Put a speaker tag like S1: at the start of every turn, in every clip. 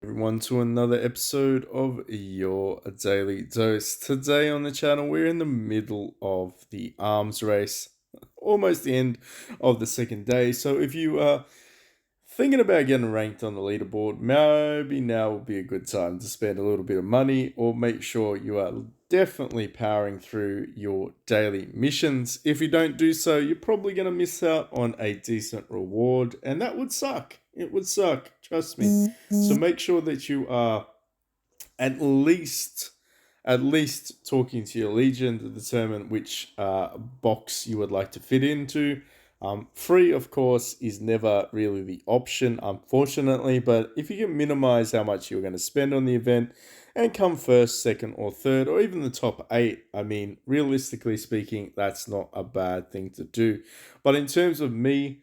S1: Everyone to another episode of your daily dose. Today on the channel, we're in the middle of the arms race, almost the end of the second day. So if you are thinking about getting ranked on the leaderboard, maybe now would be a good time to spend a little bit of money, or make sure you are definitely powering through your daily missions. If you don't do so, you're probably going to miss out on a decent reward, and that would suck. It would suck, trust me. So make sure that you are at least talking to your legion to determine which box you would like to fit into. Free, of course, is never really the option, unfortunately, but if you can minimize how much you're going to spend on the event and come first, second, or third, or even the top 8, I mean, realistically speaking, that's not a bad thing to do. But in terms of me,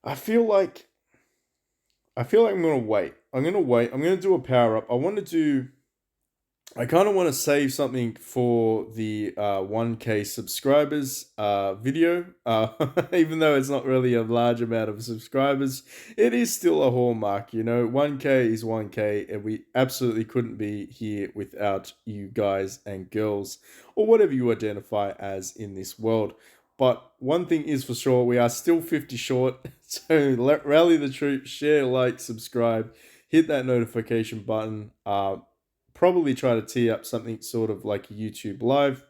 S1: I feel like I'm gonna wait. I'm gonna wait. I'm gonna do a power up. I kind of want to save something for the 1K subscribers video. Even though it's not really a large amount of subscribers, it is still a hallmark. 1K is 1K, and we absolutely couldn't be here without you guys and girls, or whatever you identify as in this world. But one thing is for sure, we are still 50 short. So rally the troops, share, like, subscribe, hit that notification button. Probably try to tee up something sort of like a YouTube Live.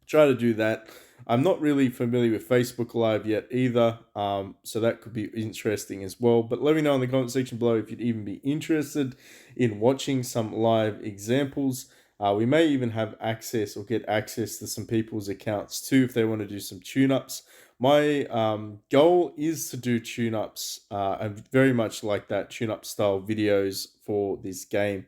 S1: Try to do that. I'm not really familiar with Facebook Live yet either, so that could be interesting as well. But let me know in the comment section below if you'd even be interested in watching some live examples. We may even have access or get access to some people's accounts too if they want to do some tune-ups. My goal is to do tune-ups. I very much like that tune-up style videos for this game.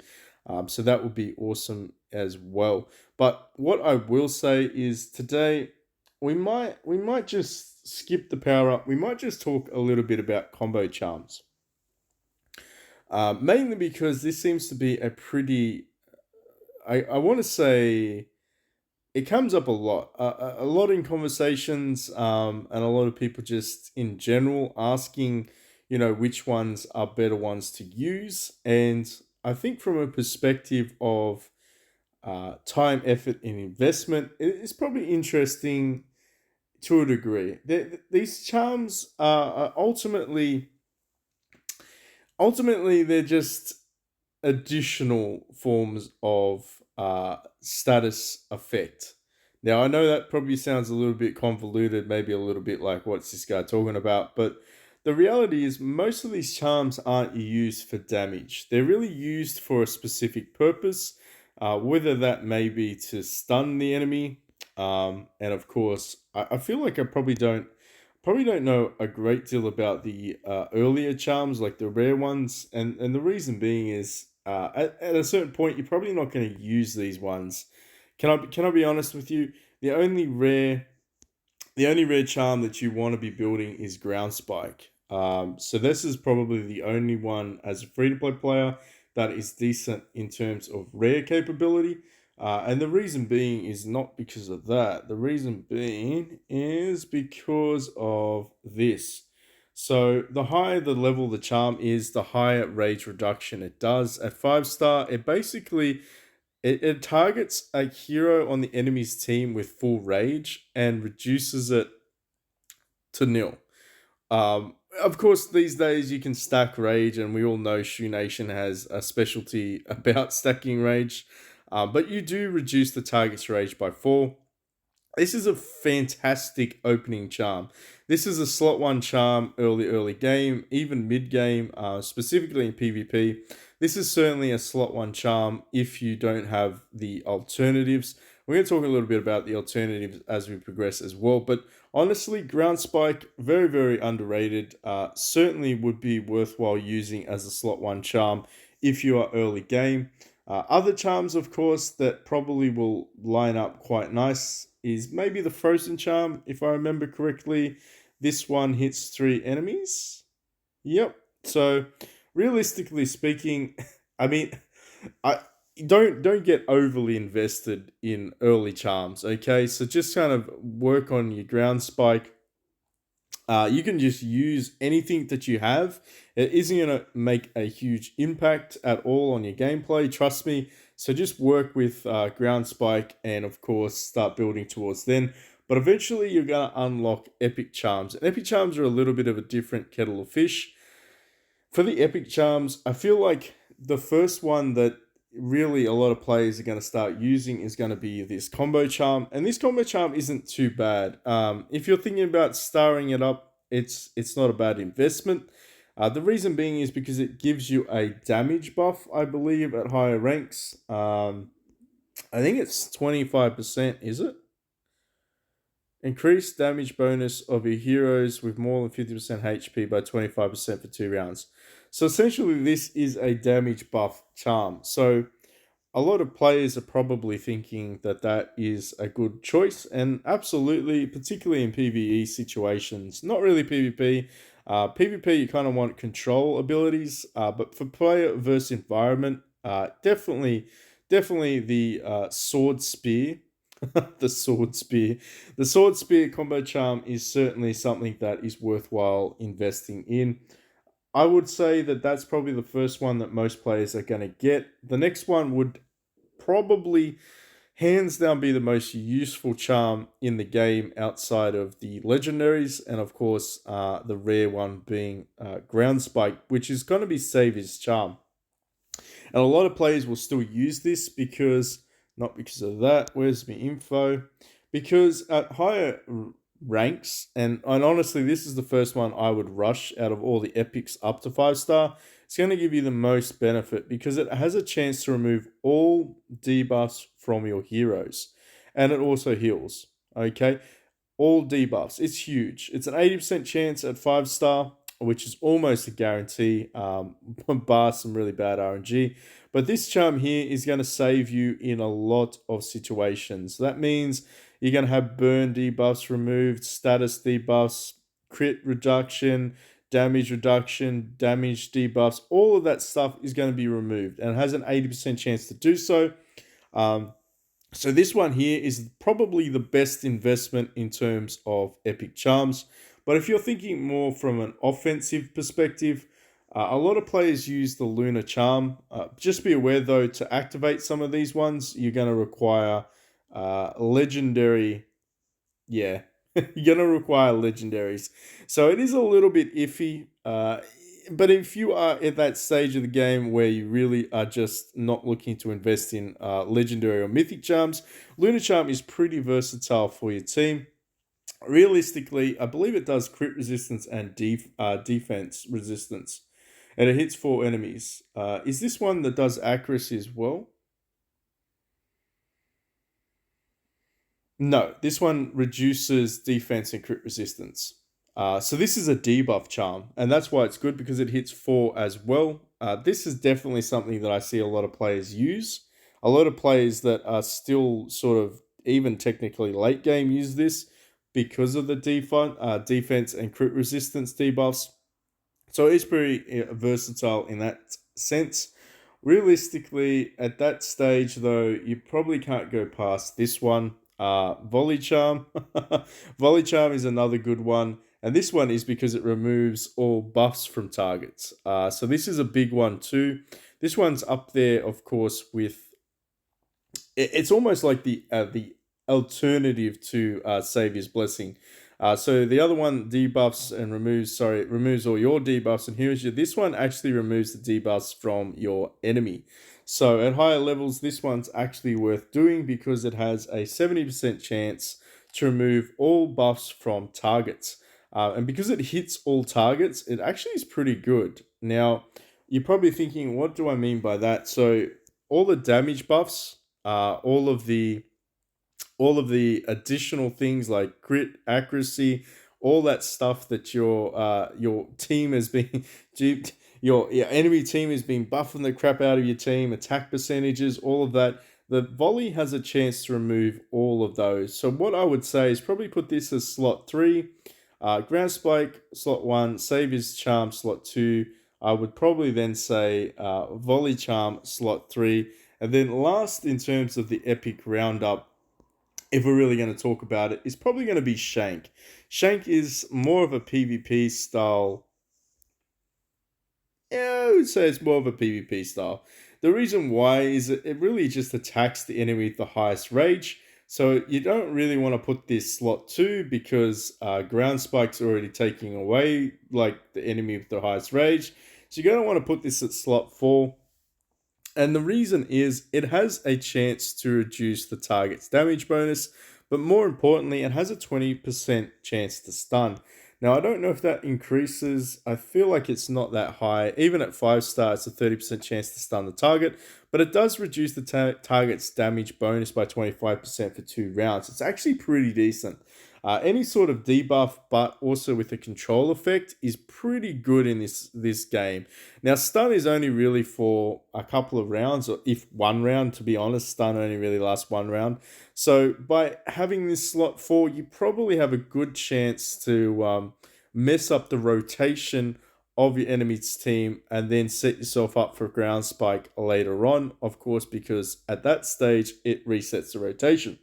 S1: So that would be awesome as well. But what I will say is today we might just skip the power up. We might just talk a little bit about combo charms. Mainly because this seems to be a pretty I want to say it comes up a lot, a lot in conversations, and a lot of people just in general asking, which ones are better ones to use. And I think from a perspective of time, effort, and investment, it's probably interesting to a degree. These charms are ultimately they're just additional forms of status effect. Now, I know that probably sounds a little bit convoluted, maybe a little bit like what's this guy talking about, but the reality is most of these charms aren't used for damage. They're really used for a specific purpose, whether that may be to stun the enemy. And of course, I feel like I probably don't know a great deal about the earlier charms, like the rare ones, and the reason being is at a certain point you're probably not going to use these ones. Can I be honest with you? The only rare the only rare charm that you want to be building is ground spike. So this is probably the only one as a free to play player that is decent in terms of rare capability. And the reason being is not because of that. The reason being is because of this. So the higher the level the charm is, the higher rage reduction it does. At 5-star, it targets a hero on the enemy's team with full rage and reduces it to nil. Of course, these days you can stack rage, and we all know Shoe Nation has a specialty about stacking rage. But you do reduce the target's rage by 4. This is a fantastic opening charm. This is a slot 1 charm early game, even mid game, specifically in PvP. This is certainly a slot 1 charm if you don't have the alternatives. We're going to talk a little bit about the alternatives as we progress as well. But honestly, Ground Spike, very, very underrated. Certainly would be worthwhile using as a slot 1 charm if you are early game. Other charms, of course, that probably will line up quite nice is maybe the Frozen Charm, if I remember correctly. This one hits 3 enemies. Yep. So, realistically speaking, I mean, I don't get overly invested in early charms. Okay, so just kind of work on your ground spike You can just use anything that you have. It isn't going to make a huge impact at all on your gameplay, trust me. So just work with Ground Spike and, of course, start building towards then. But eventually, you're going to unlock Epic Charms. And Epic Charms are a little bit of a different kettle of fish. For the Epic Charms, I feel like the first one that really a lot of players are going to start using is going to be this combo charm, and this combo charm isn't too bad. If you're thinking about starring it up, it's not a bad investment. The reason being is because it gives you a damage buff, I believe, at higher ranks. I think it's 25%, is it? Increase damage bonus of your heroes with more than 50% HP by 25% for 2 rounds. So essentially, this is a damage buff charm. So a lot of players are probably thinking that that is a good choice, and absolutely, particularly in PvE situations, not really PvP. PvP, you kind of want control abilities, but for player versus environment, definitely the sword spear, the sword spear, the sword spear combo charm is certainly something that is worthwhile investing in. I would say that that's probably the first one that most players are going to get. The next one would probably hands down be the most useful charm in the game outside of the legendaries, and of course the rare one being ground spike, which is going to be Savior's charm. And a lot of players will still use this because, not because of that, where's my info? Because at higher ranks, and honestly, this is the first one I would rush out of all the epics up to 5 star. It's going to give you the most benefit because it has a chance to remove all debuffs from your heroes. And it also heals. Okay? All debuffs. It's huge. It's an 80% chance at 5 star, which is almost a guarantee, bar some really bad RNG. But this charm here is going to save you in a lot of situations. That means you're going to have burn debuffs removed, status debuffs, crit reduction, damage reduction, damage debuffs. All of that stuff is going to be removed, and it has an 80% chance to do so. Um, so this one here is probably the best investment in terms of epic charms. But if you're thinking more from an offensive perspective, a lot of players use the Lunar Charm. Just be aware though, to activate some of these ones, you're going to require legendary. Yeah, you're going to require legendaries. So it is a little bit iffy. But if you are at that stage of the game where you really are just not looking to invest in legendary or mythic charms, Lunar Charm is pretty versatile for your team. Realistically, I believe it does crit resistance and defense resistance, and it hits 4 enemies. Is this one that does accuracy as well? No, this one reduces defense and crit resistance. So this is a debuff charm, and that's why it's good because it hits 4 as well. This is definitely something that I see a lot of players use. A lot of players that are still sort of even technically late game use this because of the defense and crit resistance debuffs. So it's pretty versatile in that sense. Realistically, at that stage, though, you probably can't go past this one. Volley Charm. Volley Charm is another good one. And this one is because it removes all buffs from targets. So this is a big one too. This one's up there, of course, with it's almost like the alternative to Savior's Blessing. So the other one debuffs and removes all your debuffs and heals you. This one actually removes the debuffs from your enemy. So at higher levels, this one's actually worth doing because it has a 70% chance to remove all buffs from targets. And because it hits all targets, it actually is pretty good. Now, you're probably thinking, what do I mean by that? So all the damage buffs, all of the additional things like crit, accuracy, all that stuff that your team has been your enemy team is being buffing the crap out of your team, attack percentages, all of that. The volley has a chance to remove all of those. So what I would say is probably put this as slot 3, ground spike slot 1, savior's charm slot 2. I would probably then say volley charm slot 3, and then last in terms of the epic roundup if we're really going to talk about it, is probably going to be Shank. Shank is more of a PvP style. Yeah, I would say it's more of a PvP style. The reason why is that it really just attacks the enemy with the highest rage. So you don't really want to put this slot 2 because ground spike's already taking away like the enemy with the highest rage. So you're going to want to put this at slot 4. And the reason is it has a chance to reduce the target's damage bonus, but more importantly, it has a 20% chance to stun. Now, I don't know if that increases. I feel like it's not that high. Even at 5 star, it's a 30% chance to stun the target, but it does reduce the target's damage bonus by 25% for 2 rounds. It's actually pretty decent. Any sort of debuff, but also with a control effect, is pretty good in this game. Now, stun is only really for a couple of rounds, or if 1 round, to be honest. Stun only really lasts 1 round. So, by having this slot 4, you probably have a good chance to mess up the rotation of your enemy's team and then set yourself up for ground spike later on, of course, because at that stage it resets the rotation.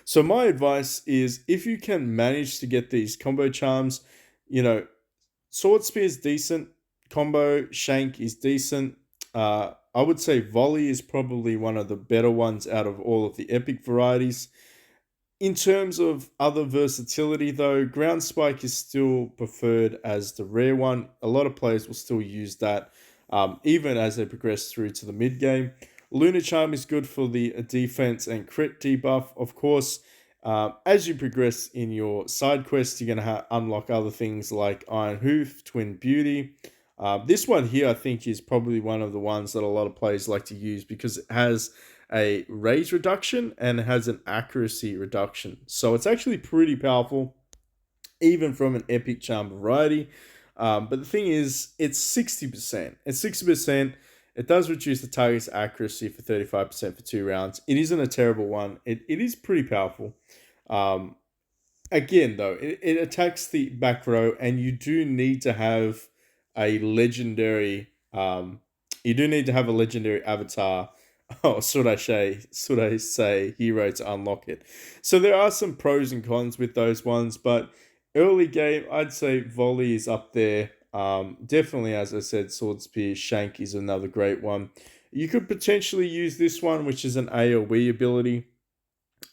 S1: So my advice is if you can manage to get these combo charms, you know, Sword Spear is decent, combo Shank is decent. I would say Volley is probably one of the better ones out of all of the epic varieties. In terms of other versatility, though, Ground Spike is still preferred as the rare one. A lot of players will still use that, even as they progress through to the mid game. Lunar Charm is good for the defense and crit debuff. Of course, as you progress in your side quests, you're going to unlock other things like Iron Hoof, Twin Beauty. This one here, I think, is probably one of the ones that a lot of players like to use because it has a rage reduction and it has an accuracy reduction. So it's actually pretty powerful, even from an epic charm variety. But the thing is, it's 60%. It's 60%. It does reduce the target's accuracy for 35% for 2 rounds. It isn't a terrible one. It is pretty powerful. Um, Again, though, it attacks the back row, and you do need to have a legendary. You do need to have a legendary avatar. Oh, should I say hero to unlock it? So there are some pros and cons with those ones, but early game, I'd say Volley is up there. Definitely, as I said, Sword Spear Shank is another great one. You could potentially use this one, which is an AoE ability.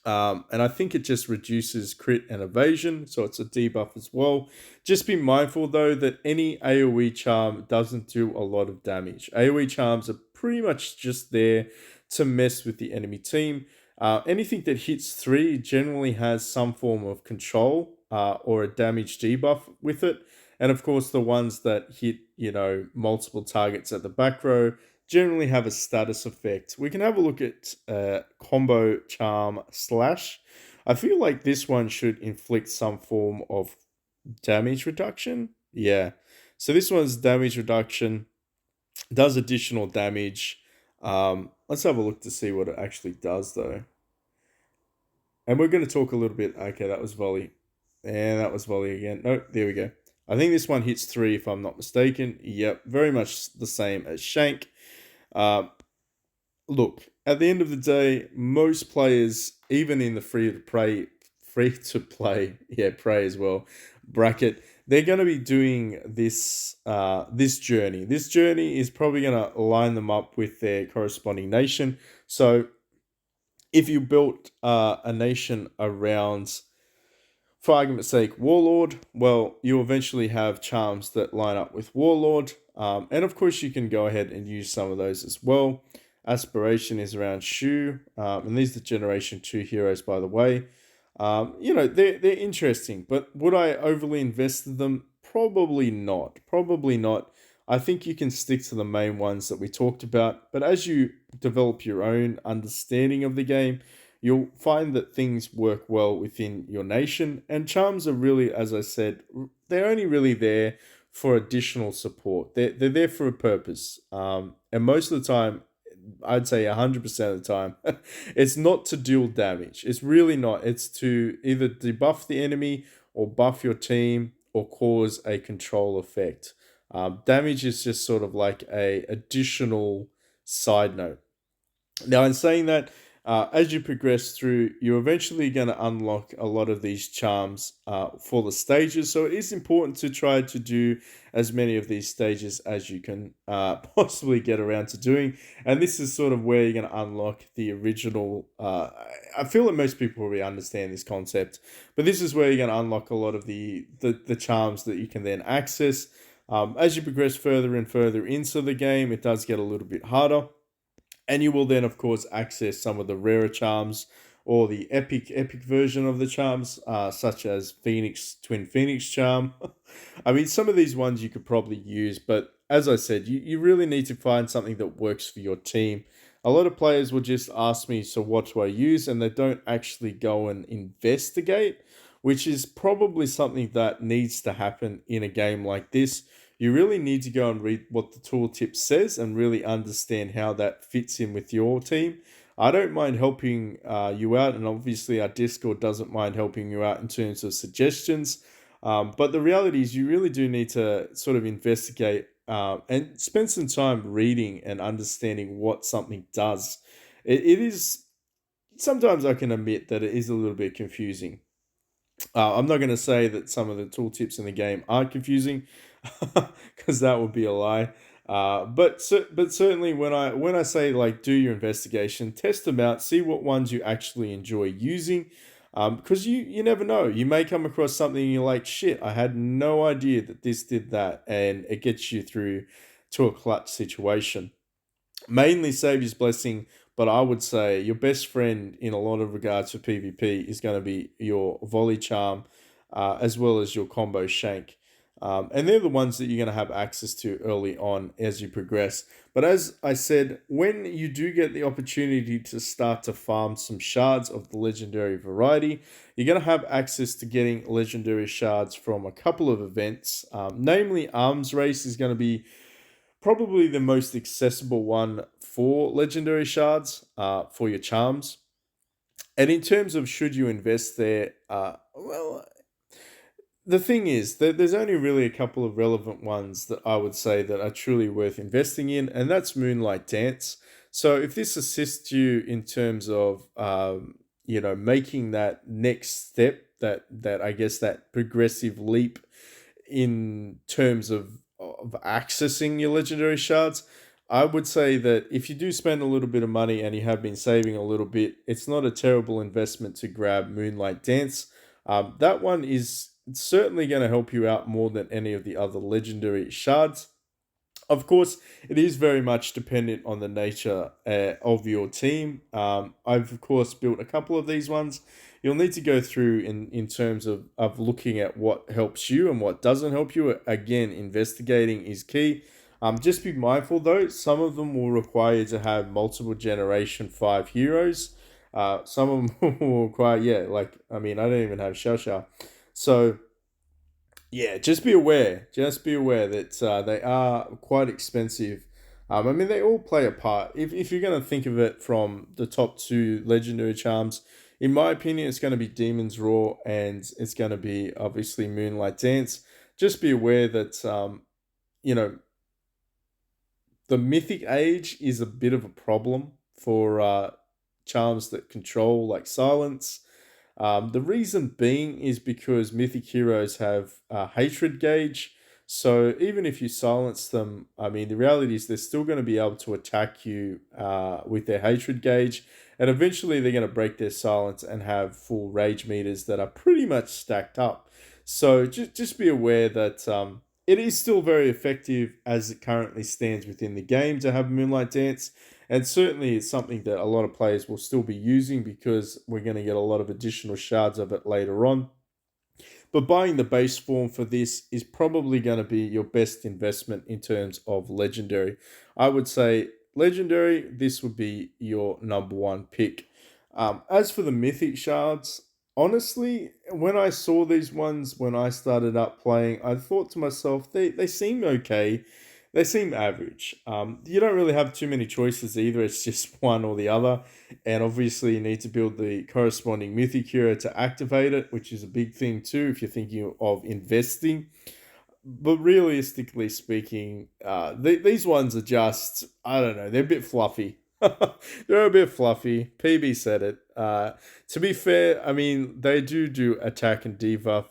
S1: And I think it just reduces crit and evasion, so it's a debuff as well. Just be mindful though that any AoE charm doesn't do a lot of damage. AoE charms are pretty much just there to mess with the enemy team. Anything that hits 3 generally has some form of control or a damage debuff with it. And of course, the ones that hit, multiple targets at the back row generally have a status effect. We can have a look at combo charm slash. I feel like this one should inflict some form of damage reduction. Yeah. So this one's damage reduction, does additional damage. Let's have a look to see what it actually does though. And we're going to talk a little bit. Okay, that was volley. And that was volley again. No, there we go. I think this one hits 3 if I'm not mistaken. Yep, very much the same as Shank. Uh, Look, at the end of the day, most players, even in the free to play, as well, bracket, they're going to be doing this journey. This journey is probably going to line them up with their corresponding nation. So, if you built a nation around, for argument's sake, Warlord, well, you eventually have charms that line up with Warlord. And of course, you can go ahead and use some of those as well. Aspiration is around Shu, and these are Generation 2 heroes, by the way. They're interesting, but would I overly invest in them? Probably not. Probably not. I think you can stick to the main ones that we talked about, but as you develop your own understanding of the game, you'll find that things work well within your nation. And charms are really, as I said, they're only really there for additional support. They're there for a purpose. And most of the time, I'd say 100% of the time, it's not to deal damage. It's really not. It's to either debuff the enemy or buff your team or cause a control effect. Damage is just sort of like a additional side note. Now, in saying that, As you progress through, you're eventually going to unlock a lot of these charms for the stages. So it is important to try to do as many of these stages as you can possibly get around to doing. And this is sort of where you're going to unlock the original. I feel that most people already understand this concept, but this is where you're going to unlock a lot of the charms that you can then access. As you progress further and further into the game, it does get a little bit harder. And you will then, of course, access some of the rarer charms or the epic version of the charms, such as Twin Phoenix charm. I mean, some of these ones you could probably use, but as I said, you really need to find something that works for your team. A lot of players will just ask me, so what do I use? And they don't actually go and investigate, which is probably something that needs to happen in a game like this. You really need to go and read what the tooltip says and really understand how that fits in with your team. I don't mind helping you out, and obviously our Discord doesn't mind helping you out in terms of suggestions. But the reality is, you really do need to sort of investigate and spend some time reading and understanding what something does. It is sometimes, I can admit that it is a little bit confusing. I'm not going to say that some of the tooltips in the game aren't confusing, because that would be a lie. But certainly when I say, like, do your investigation, test them out, see what ones you actually enjoy using, because you never know. You may come across something and you're like, shit, I had no idea that this did that, and it gets you through to a clutch situation. Mainly Savior's Blessing, but I would say your best friend in a lot of regards for PvP is going to be your Volley Charm, as well as your Combo Shank. And they're the ones that you're going to have access to early on as you progress. But as I said, when you do get the opportunity to start to farm some shards of the legendary variety, you're going to have access to getting legendary shards from a couple of events. Namely, Arms Race is going to be probably the most accessible one for legendary shards for your charms. And in terms of should you invest there, well, the thing is that there's only really a couple of relevant ones that I would say that are truly worth investing in, and that's Moonlight Dance. So if this assists you in terms of making that next step, that I guess that progressive leap in terms of accessing your legendary shards, I would say that if you do spend a little bit of money and you have been saving a little bit, it's not a terrible investment to grab Moonlight Dance. That one is certainly going to help you out more than any of the other legendary shards. Of course, it is very much dependent on the nature of your team. I've, of course, built a couple of these ones. You'll need to go through in terms of looking at what helps you and what doesn't help you. Again, investigating is key. Just be mindful, though, some of them will require you to have multiple Generation 5 heroes. Some of them will require, yeah, like, I mean, I don't even have Shao Shao. So, yeah, just be aware. Just be aware that they are quite expensive. I mean, they all play a part. If you're going to think of it from the top two legendary charms, in my opinion, it's going to be Demon's Roar and it's going to be obviously Moonlight Dance. Just be aware that, you know, the Mythic Age is a bit of a problem for charms that control, like Silence. The reason being is because Mythic heroes have a hatred gauge. So even if you silence them, I mean, the reality is they're still going to be able to attack you with their hatred gauge. And eventually they're going to break their silence and have full rage meters that are pretty much stacked up. So just be aware that it is still very effective as it currently stands within the game to have Moonlight Dance. And certainly it's something that a lot of players will still be using because we're going to get a lot of additional shards of it later on. But buying the base form for this is probably going to be your best investment in terms of legendary. I would say legendary, this would be your number one pick. As for the mythic shards, honestly, when I saw these ones when I started up playing, I thought to myself, they seem okay. They seem average. You don't really have too many choices either. It's just one or the other. And obviously, you need to build the corresponding mythic hero to activate it, which is a big thing too if you're thinking of investing. But realistically speaking, these ones are just, I don't know, they're a bit fluffy. They're a bit fluffy. PB said it. To be fair, I mean they do attack and debuff.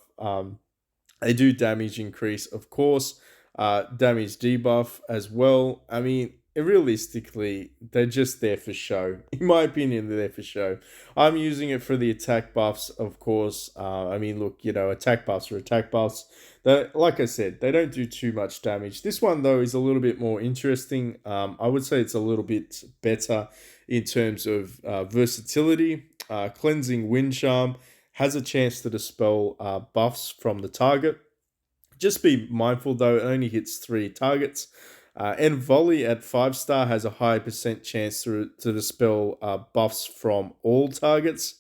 S1: They do damage increase, of course, damage debuff as well. I mean, realistically, they're just there for show. In my opinion, they're there for show. I'm using it for the attack buffs, of course. I mean, look, attack buffs are attack buffs. Like I said, they don't do too much damage. This one, though, is a little bit more interesting. I would say it's a little bit better in terms of versatility. Cleansing Wind Charm has a chance to dispel buffs from the target. Just be mindful though, it only hits 3 targets. And Volley at 5 star has a high percent chance to dispel buffs from all targets.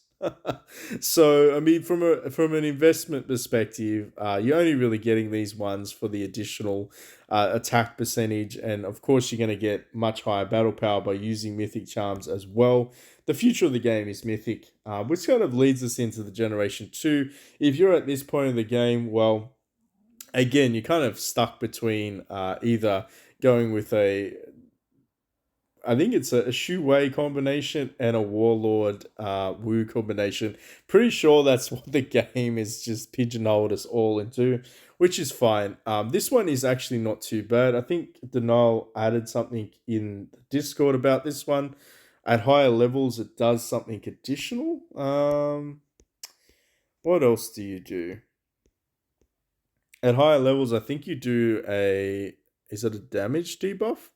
S1: So I mean, from an investment perspective, you're only really getting these ones for the additional attack percentage, and of course, you're going to get much higher battle power by using Mythic charms as well. The future of the game is Mythic, which kind of leads us into the Generation 2. If you're at this point of the game, well, again, you're kind of stuck between either going with I think it's a Shu Wei combination and a Warlord Wu combination. Pretty sure that's what the game is just pigeonholed us all into, which is fine. This one is actually not too bad. I think Denial added something in the Discord about this one. At higher levels, it does something additional. What else do you do? At higher levels, I think you do a. Is it a damage debuff?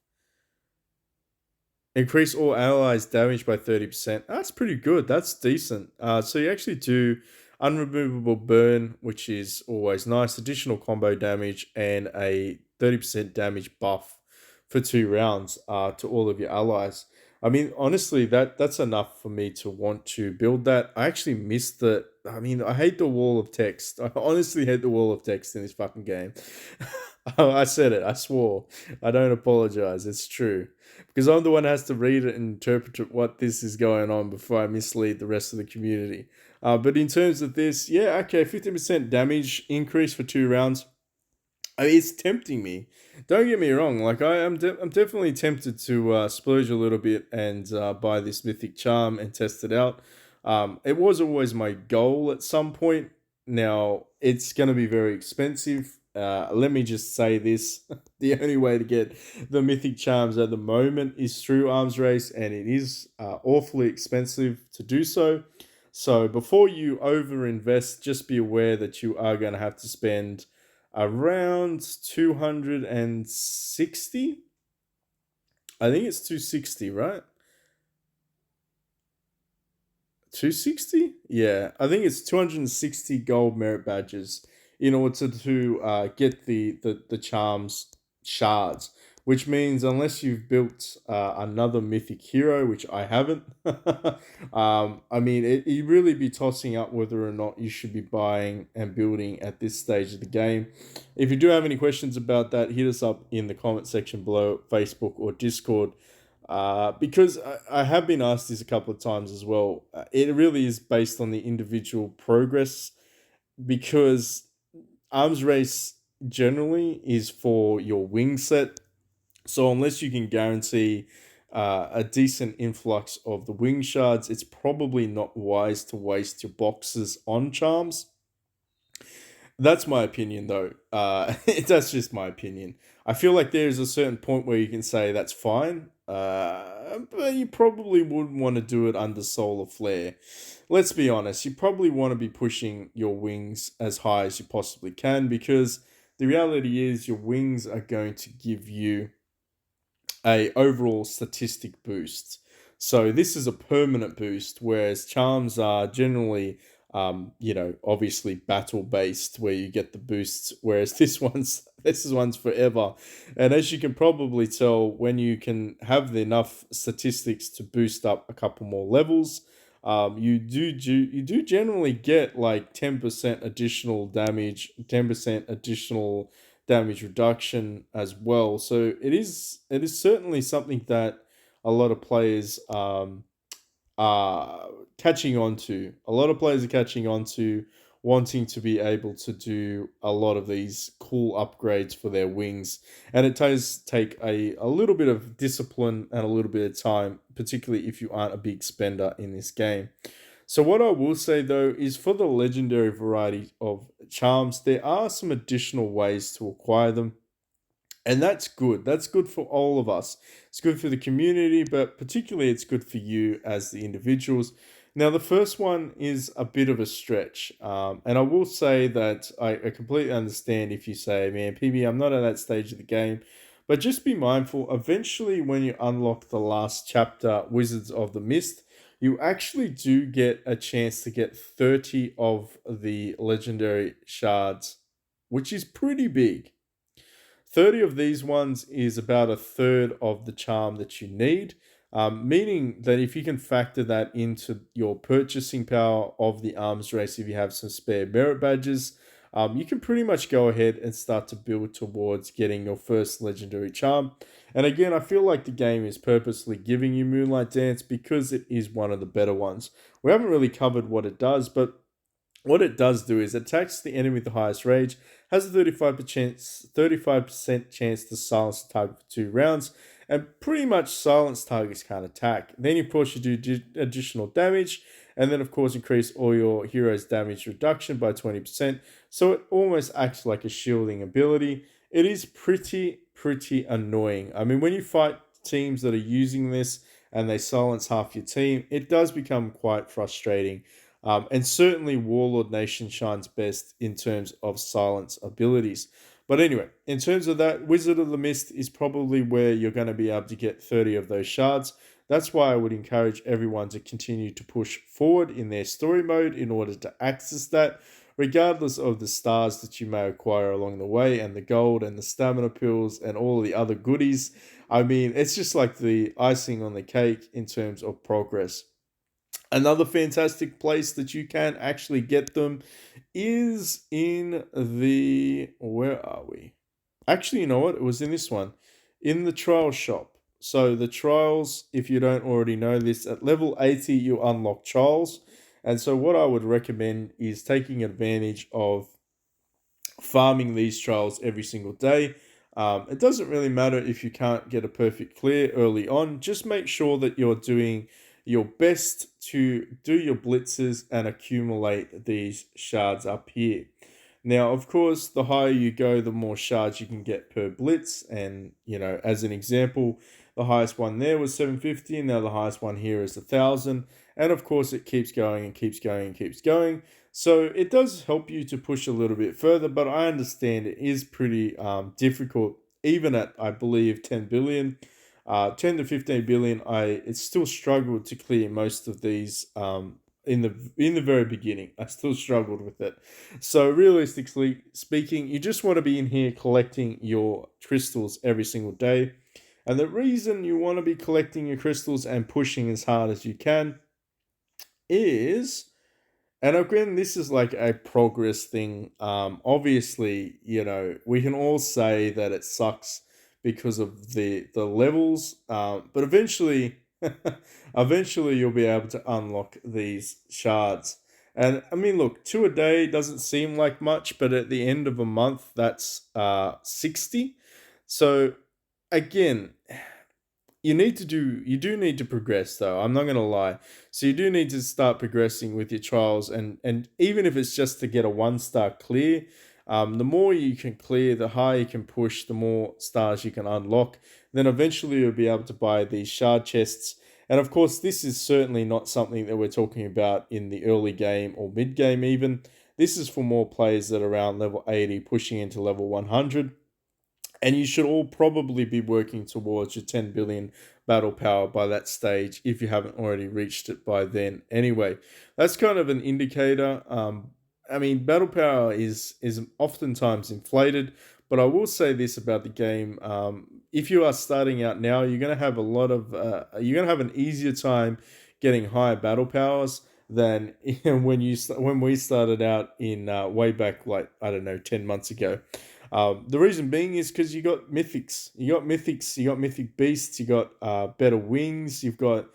S1: Increase all allies' damage by 30%. That's pretty good. That's decent. So you actually do unremovable burn, which is always nice. Additional combo damage and a 30% damage buff for 2 rounds to all of your allies. I mean, honestly, that's enough for me to want to build that. I actually missed the. I mean, I hate the wall of text. I honestly hate the wall of text in this fucking game. I said it. I swore. I don't apologize. It's true because I'm the one who has to read it and interpret what this is going on before I mislead the rest of the community. But in terms of this, yeah, okay, 50% damage increase for 2 rounds. I mean, it's tempting me. Don't get me wrong. Like I'm definitely tempted to splurge a little bit and buy this Mythic Charm and test it out. It was always my goal at some point. Now it's going to be very expensive. Let me just say this: the only way to get the Mythic Charms at the moment is through Arms Race, and it is awfully expensive to do so. So before you overinvest, just be aware that you are going to have to spend around 260. I think it's 260, right? 260? Yeah, I think it's 260 gold merit badges in order to get the charms shards, which means unless you've built another mythic hero, which I haven't, I mean, you really be tossing up whether or not you should be buying and building at this stage of the game. If you do have any questions about that, hit us up in the comment section below, Facebook or Discord. Because I have been asked this a couple of times as well. It really is based on the individual progress because arms race generally is for your wing set. So unless you can guarantee a decent influx of the wing shards, it's probably not wise to waste your boxes on charms. That's my opinion, though. That's just my opinion. I feel like there's a certain point where you can say that's fine, but you probably wouldn't want to do it under solar flare. Let's be honest. You probably want to be pushing your wings as high as you possibly can because the reality is your wings are going to give you a overall statistic boost. So this is a permanent boost, whereas charms are generally, obviously battle based, where you get the boosts. Whereas this one's forever, and as you can probably tell, when you can have enough statistics to boost up a couple more levels, you do generally get like 10% additional damage, 10% additional damage reduction as well. So it is certainly something that a lot of players are catching on to. A lot of players are catching on to wanting to be able to do a lot of these cool upgrades for their wings. And it does take a little bit of discipline and a little bit of time, particularly if you aren't a big spender in this game. So, what I will say though is for the legendary variety of charms, there are some additional ways to acquire them. And that's good. That's good for all of us. It's good for the community, but particularly it's good for you as the individuals. Now, the first one is a bit of a stretch. And I will say that I completely understand if you say, man, PB, I'm not at that stage of the game. But just be mindful, eventually, when you unlock the last chapter, Wizards of the Mist, you actually do get a chance to get 30 of the legendary shards, which is pretty big. 30 of these ones is about a third of the charm that you need, meaning that if you can factor that into your purchasing power of the arms race, if you have some spare merit badges, you can pretty much go ahead and start to build towards getting your first legendary charm. And again, I feel like the game is purposely giving you Moonlight Dance because it is one of the better ones. We haven't really covered what it does, but what it does do is attacks the enemy with the highest rage, has a 35% chance to silence the target for 2 rounds, and pretty much silence targets can't attack. Then, of course, you do additional damage, and then, of course, increase all your heroes' damage reduction by 20%. So it almost acts like a shielding ability. It is pretty annoying. I mean, when you fight teams that are using this and they silence half your team, it does become quite frustrating. And certainly, Warlord Nation shines best in terms of silence abilities. But anyway, in terms of that, Wizard of the Mist is probably where you're going to be able to get 30 of those shards. That's why I would encourage everyone to continue to push forward in their story mode in order to access that, regardless of the stars that you may acquire along the way, and the gold and the stamina pills and all the other goodies. I mean, it's just like the icing on the cake in terms of progress. Another fantastic place that you can actually get them is in the. Where are we? Actually, you know what? It was in this one. In the trial shop. So, the trials, if you don't already know this, at level 80, you unlock trials. And so, what I would recommend is taking advantage of farming these trials every single day. It doesn't really matter if you can't get a perfect clear early on. Just make sure that you're doing your best to do your blitzes and accumulate these shards up here. Now, of course, the higher you go, the more shards you can get per blitz. And, as an example, the highest one there was 750, and now the highest one here is 1,000. And of course, it keeps going and keeps going and keeps going. So it does help you to push a little bit further, but I understand it is pretty difficult, even at, I believe, 10 billion. 10 to 15 billion, it still struggled to clear most of these in the very beginning. I still struggled with it. So realistically speaking, you just want to be in here collecting your crystals every single day. And the reason you want to be collecting your crystals and pushing as hard as you can is, and again, this is like a progress thing. Obviously, we can all say that it sucks because of the levels. But eventually, eventually you'll be able to unlock these shards. And I mean, look, 2 a day doesn't seem like much, but at the end of a month, that's 60. So again, you do need to progress, though. I'm not going to lie. So you do need to start progressing with your trials, and even if it's just to get a 1 star clear, the more you can clear, the higher you can push, the more stars you can unlock. Then eventually you'll be able to buy these shard chests. And of course, this is certainly not something that we're talking about in the early game or mid game even. This is for more players that are around level 80 pushing into level 100. And you should all probably be working towards your 10 billion battle power by that stage if you haven't already reached it by then. Anyway, that's kind of an indicator. I mean, battle power is oftentimes inflated, but I will say this about the game: if you are starting out now, you're going to have you're going to have an easier time getting higher battle powers than when we started out in way back, like, I don't know, 10 months ago. The reason being is because you got mythics, you got mythic beasts, you got better wings, you've got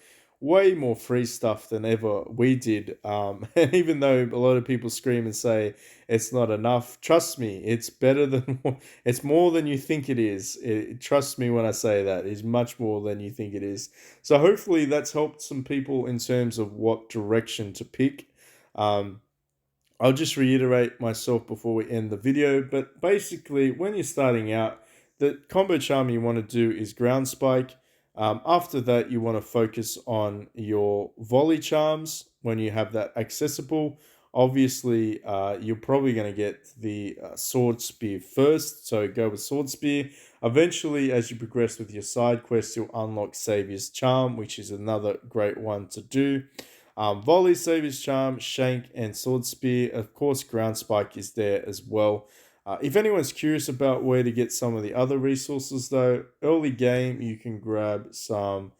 S1: way more free stuff than ever we did. And even though a lot of people scream and say it's not enough, trust me, it's better than it's more than you think it is. Trust me when I say that it's much more than you think it is. So hopefully that's helped some people in terms of what direction to pick. Um, I'll just reiterate myself before we end the video, but basically, when you're starting out, the combo charm you want to do is ground spike. After that, you want to focus on your volley charms when you have that accessible. Obviously, you're probably going to get the sword spear first, so go with sword spear. Eventually, as you progress with your side quests, you'll unlock Savior's Charm, which is another great one to do. Volley, Savior's Charm, Shank, and Sword Spear. Of course, Ground Spike is there as well. If anyone's curious about where to get some of the other resources, though, early game you can grab some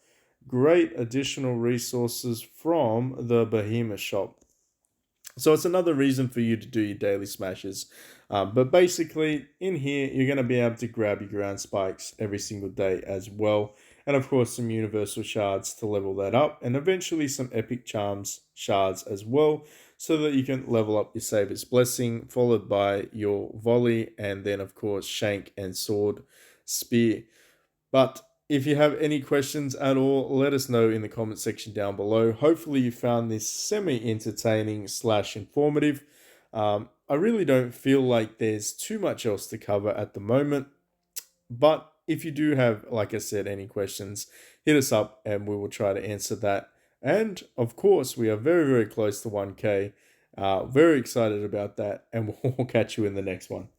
S1: great additional resources from the Behemoth shop. So it's another reason for you to do your daily smashes. But basically, in here, you're going to be able to grab your ground spikes every single day as well. And of course, some universal shards to level that up. And eventually some epic charms shards as well. So that you can level up your Savior's Blessing, followed by your volley. And then, of course, shank and sword spear. But if you have any questions at all, let us know in the comment section down below. Hopefully you found this semi-entertaining / informative. I really don't feel like there's too much else to cover at the moment. But if you do have, like I said, any questions, hit us up and we will try to answer that. And of course, we are very, very close to 1K. Very excited about that. And we'll catch you in the next one.